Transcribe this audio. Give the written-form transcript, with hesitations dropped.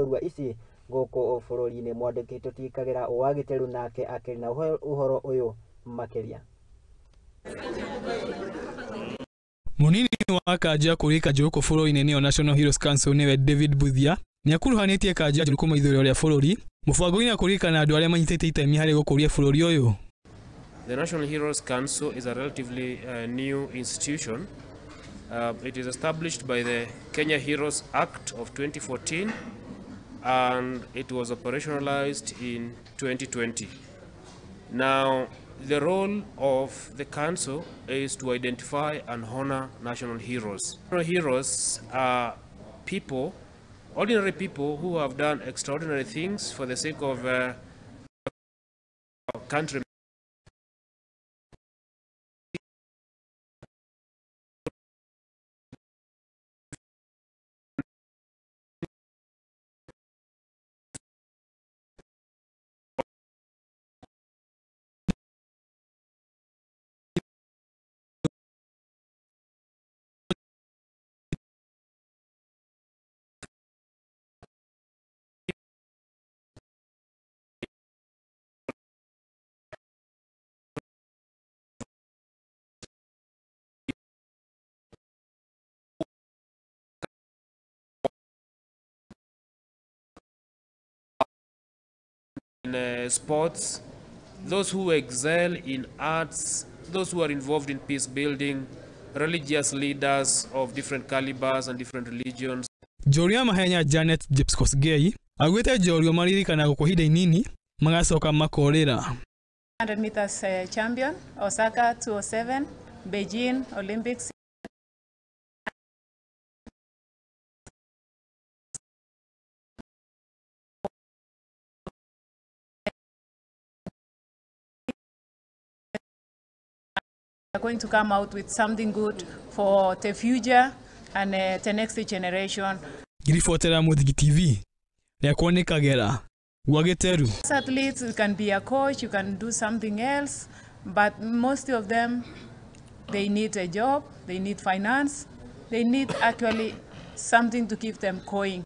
Njorua ici guku bururi-ini mwandiki tutikagira wagiteru nake akirina uhoro uyu makiria. Munini wa kanjia Kuririkana Njorua Bururi-Ini nio National Heroes Council niwe David Muthia ni akuruhanitie kanjia njuru kuma ithuriro ria bururi mubango-ini kuririkana andu aria manyitite itemi hari gukuria bururi uyu. The National Heroes Council is a relatively new institution. It is established by the Kenya Heroes Act of 2014 and it was operationalized in 2020. Now, the role of the council is to identify and honor national heroes. National heroes are people, ordinary people who have done extraordinary things for the sake of country. In sports, those who excel in arts, those who are involved in peace building, religious leaders of different calibers and different religions. Njorua mahenya Janet Jepskosgei agwete Njorua maririkana guku ihinda inini magacoka makorera. 100 meters champion, Osaka 207, Beijing Olympics. Are going to come out with something good for the future and the next generation. Girifotera Muthigi TV ya kuonekagera wagiteru. Athletes, you can be a coach, you can do something else, but most of them, they need a job, they need finance, they need actually something to keep them going.